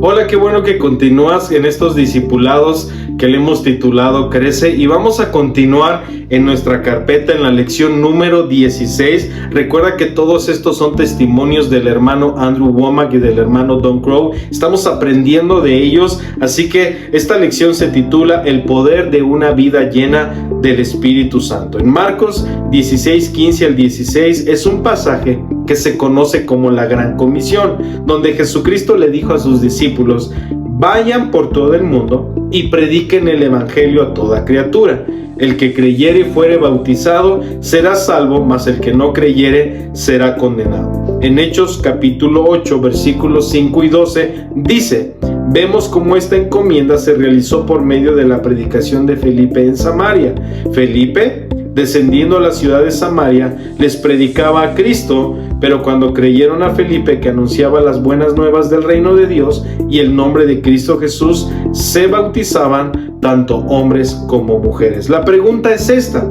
Hola, qué bueno que continúas en estos discipulados que le hemos titulado Crece, y vamos a continuar en nuestra carpeta en la lección número 16. Recuerda que todos estos son testimonios del hermano Andrew Wommack y del hermano Don Crow. Estamos aprendiendo de ellos, así que esta lección se titula El poder de una vida llena del Espíritu Santo. En Marcos 16, 15 al 16 es un pasaje que se conoce como la Gran Comisión, donde Jesucristo le dijo a sus discípulos: vayan por todo el mundo y prediquen el evangelio a toda criatura. El que creyere y fuere bautizado será salvo, mas el que no creyere será condenado. En Hechos capítulo 8 versículos 5 y 12 dice: vemos cómo esta encomienda se realizó por medio de la predicación de Felipe en Samaria. Felipe, descendiendo a la ciudad de Samaria, les predicaba a Cristo, pero cuando creyeron a Felipe, que anunciaba las buenas nuevas del reino de Dios y el nombre de Cristo Jesús, se bautizaban tanto hombres como mujeres. La pregunta es esta: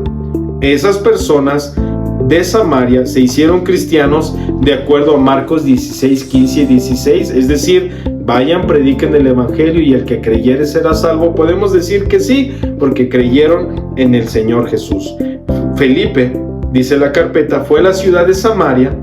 ¿esas personas de Samaria se hicieron cristianos de acuerdo a Marcos 16, 15 y 16? Es decir, vayan, prediquen el evangelio y el que creyere será salvo. Podemos decir que sí, porque creyeron en el Señor Jesús. Felipe, dice la carpeta, fue a la ciudad de Samaria,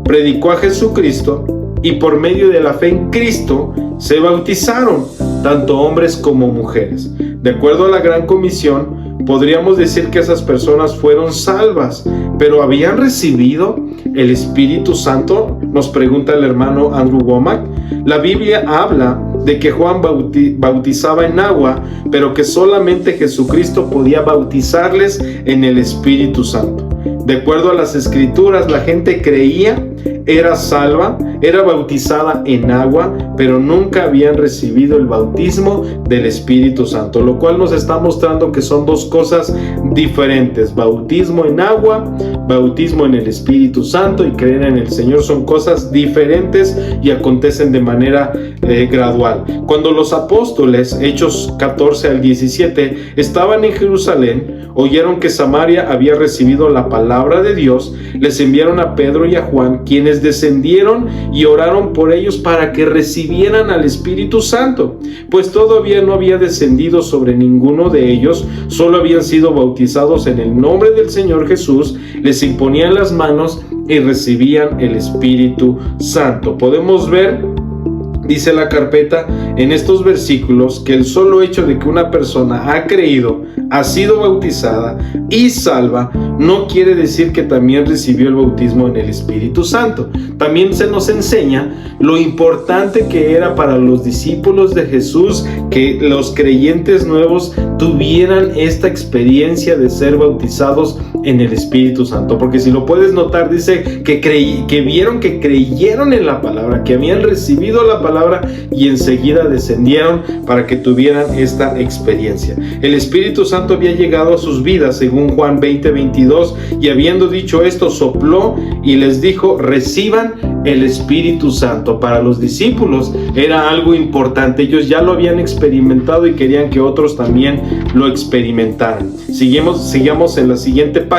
predicó a Jesucristo y por medio de la fe en Cristo se bautizaron tanto hombres como mujeres. De acuerdo a la Gran Comisión, podríamos decir que esas personas fueron salvas, pero ¿habían recibido el Espíritu Santo? Nos pregunta el hermano Andrew Wommack. La Biblia habla de que Juan bautizaba en agua, pero que solamente Jesucristo podía bautizarles en el Espíritu Santo. De acuerdo a las Escrituras, la gente creía, era salva, era bautizada en agua, pero nunca habían recibido el bautismo del Espíritu Santo, lo cual nos está mostrando que son dos cosas diferentes. Bautismo en agua, bautismo en el Espíritu Santo y creer en el Señor son cosas diferentes y acontecen de manera gradual. Cuando los apóstoles, Hechos 14 al 17, estaban en Jerusalén, oyeron que Samaria había recibido la palabra de Dios, les enviaron a Pedro y a Juan, quienes descendieron y oraron por ellos para que recibieran al Espíritu Santo, pues todavía no había descendido sobre ninguno de ellos, solo habían sido bautizados en el nombre del Señor Jesús, les imponían las manos y recibían el Espíritu Santo. Podemos ver, dice la carpeta, en estos versículos, que el solo hecho de que una persona ha creído, ha sido bautizada y salva, no quiere decir que también recibió el bautismo en el Espíritu Santo. También se nos enseña lo importante que era para los discípulos de Jesús que los creyentes nuevos tuvieran esta experiencia de ser bautizados en el Espíritu Santo, porque si lo puedes notar, dice que vieron que creyeron en la palabra, que habían recibido la palabra y enseguida descendieron para que tuvieran esta experiencia. El Espíritu Santo había llegado a sus vidas, según Juan 20:22, y habiendo dicho esto, sopló y les dijo: reciban el Espíritu Santo. Para los discípulos era algo importante, ellos ya lo habían experimentado y querían que otros también lo experimentaran. Sigamos en la siguiente página.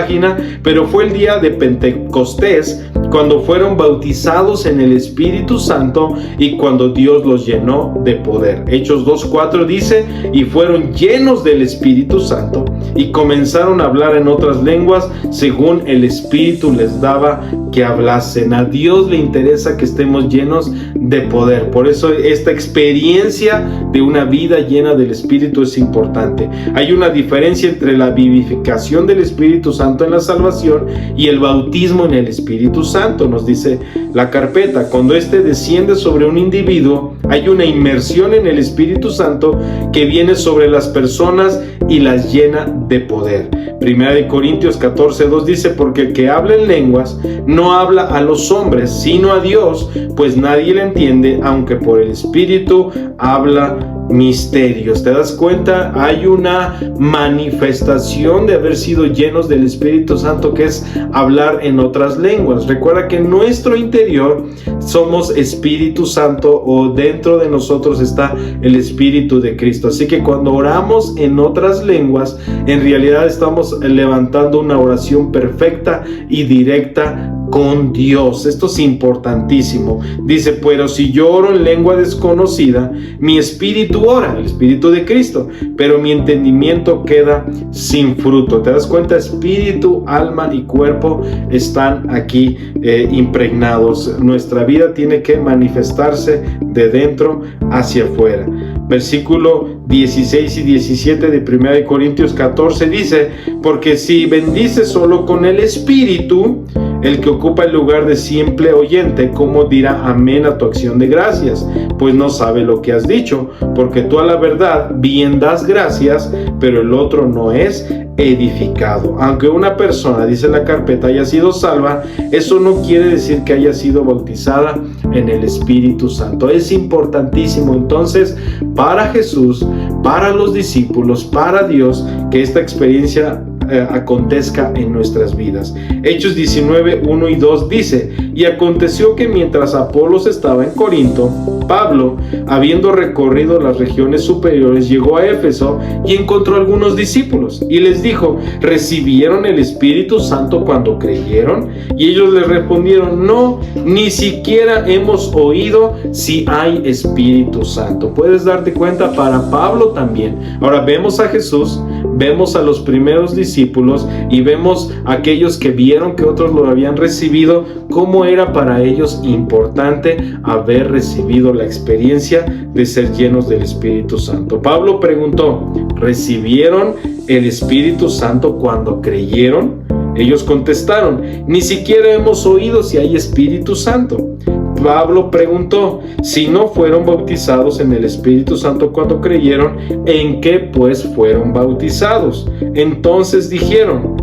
Pero fue el día de Pentecostés cuando fueron bautizados en el Espíritu Santo y cuando Dios los llenó de poder. Hechos 2:4 dice: y fueron llenos del Espíritu Santo y comenzaron a hablar en otras lenguas según el Espíritu les daba que hablasen. A Dios le interesa que estemos llenos de poder. Por eso esta experiencia de una vida llena del Espíritu es importante. Hay una diferencia entre la vivificación del Espíritu Santo en la salvación y el bautismo en el Espíritu Santo. Nos dice la carpeta: cuando éste desciende sobre un individuo, hay una inmersión en el Espíritu Santo que viene sobre las personas y las llena de poder. Primera de Corintios 14:2 dice: porque el que habla en lenguas no habla a los hombres, sino a Dios, pues nadie le entiende, aunque por el Espíritu habla misterios. ¿Te das cuenta? Hay una manifestación de haber sido llenos del Espíritu Santo, que es hablar en otras lenguas. Recuerda que en nuestro interior somos Espíritu Santo, o dentro de nosotros está el Espíritu de Cristo. Así que cuando oramos en otras lenguas, en realidad estamos levantando una oración perfecta y directa con Dios. Esto es importantísimo. Dice, pero si yo oro en lengua desconocida, mi espíritu ora, el espíritu de Cristo, pero mi entendimiento queda sin fruto. ¿Te das cuenta? Espíritu, alma y cuerpo están aquí impregnados. Nuestra vida tiene que manifestarse de dentro hacia afuera. Versículo 16 y 17 de 1 Corintios 14 dice, porque si bendices solo con el espíritu, el que ocupa el lugar de simple oyente, ¿cómo dirá amén a tu acción de gracias? Pues no sabe lo que has dicho, porque tú a la verdad bien das gracias, pero el otro no es edificado. Aunque una persona, dice la carpeta, haya sido salva, eso no quiere decir que haya sido bautizada en el Espíritu Santo. Es importantísimo entonces para Jesús, para los discípulos, para Dios, que esta experiencia acontezca en nuestras vidas. Hechos 19, 1 y 2 dice, y aconteció que mientras Apolos estaba en Corinto, Pablo, habiendo recorrido las regiones superiores, llegó a Éfeso y encontró algunos discípulos y les dijo, ¿recibieron el Espíritu Santo cuando creyeron? Y ellos le respondieron, no, ni siquiera hemos oído si hay Espíritu Santo. Puedes darte cuenta, para Pablo también. Ahora vemos a Jesús, vemos a los primeros discípulos y vemos a aquellos que vieron que otros lo habían recibido, cómo era para ellos importante haber recibido la experiencia de ser llenos del Espíritu Santo. Pablo preguntó, ¿recibieron el Espíritu Santo cuando creyeron? Ellos contestaron, ni siquiera hemos oído si hay Espíritu Santo. Pablo preguntó, si no fueron bautizados en el Espíritu Santo cuando creyeron, ¿en qué pues fueron bautizados? Entonces dijeron,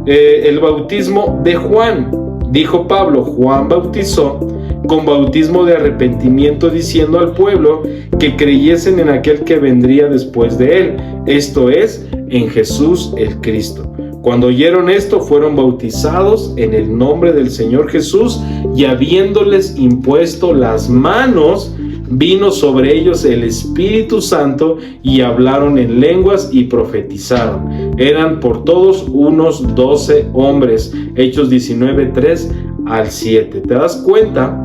el bautismo de Juan. Dijo Pablo, Juan bautizó con bautismo de arrepentimiento, diciendo al pueblo que creyesen en aquel que vendría después de él, esto es, en Jesús el Cristo. Cuando oyeron esto, fueron bautizados en el nombre del Señor Jesús, y habiéndoles impuesto las manos, vino sobre ellos el Espíritu Santo, y hablaron en lenguas y profetizaron. Eran por todos unos 12 hombres. Hechos 19, 3 al 7. ¿Te das cuenta?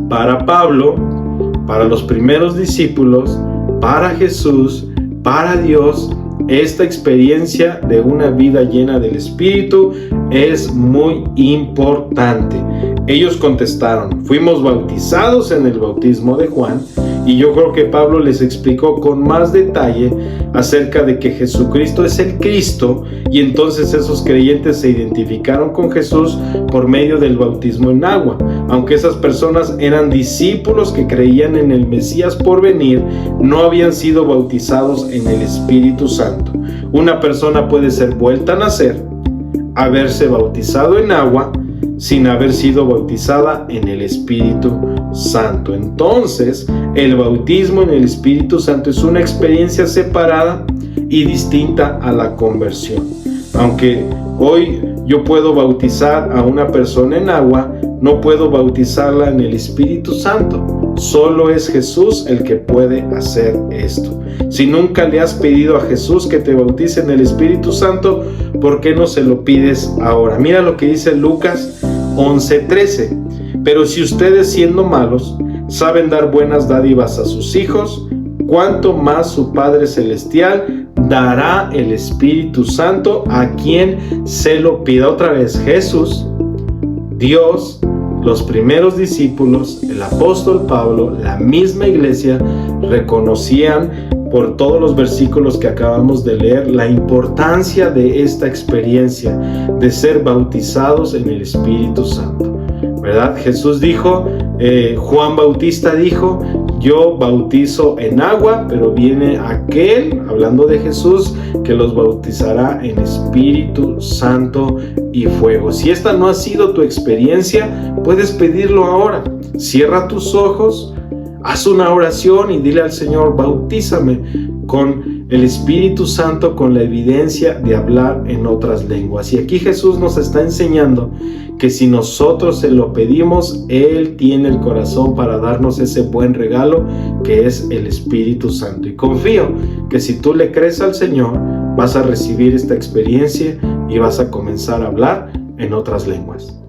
Para Pablo, para los primeros discípulos, para Jesús, para Dios, esta experiencia de una vida llena del Espíritu es muy importante. Ellos contestaron, fuimos bautizados en el bautismo de Juan, y yo creo que Pablo les explicó con más detalle acerca de que Jesucristo es el Cristo, y entonces esos creyentes se identificaron con Jesús por medio del bautismo en agua. Aunque esas personas eran discípulos que creían en el Mesías por venir, no habían sido bautizados en el Espíritu Santo. Una persona puede ser vuelta a nacer, haberse bautizado en agua, sin haber sido bautizada en el Espíritu Santo. Entonces, el bautismo en el Espíritu Santo es una experiencia separada y distinta a la conversión. Aunque hoy yo puedo bautizar a una persona en agua, no puedo bautizarla en el Espíritu Santo. Solo es Jesús el que puede hacer esto. Si nunca le has pedido a Jesús que te bautice en el Espíritu Santo, ¿por qué no se lo pides ahora? Mira lo que dice Lucas 11:13. Pero si ustedes, siendo malos, saben dar buenas dádivas a sus hijos, ¿cuánto más su Padre Celestial dará el Espíritu Santo a quien se lo pida? Otra vez, Jesús, Dios, los primeros discípulos, el apóstol Pablo, la misma iglesia, reconocían por todos los versículos que acabamos de leer la importancia de esta experiencia de ser bautizados en el Espíritu Santo, ¿verdad? Jesús dijo, Juan Bautista dijo, yo bautizo en agua, pero viene aquel, hablando de Jesús, que los bautizará en Espíritu Santo y fuego. Si esta no ha sido tu experiencia, puedes pedirlo ahora. Cierra tus ojos, haz una oración y dile al Señor, bautízame con el Espíritu Santo, con la evidencia de hablar en otras lenguas. Y aquí Jesús nos está enseñando que si nosotros se lo pedimos, Él tiene el corazón para darnos ese buen regalo que es el Espíritu Santo. Y confío que si tú le crees al Señor, vas a recibir esta experiencia y vas a comenzar a hablar en otras lenguas.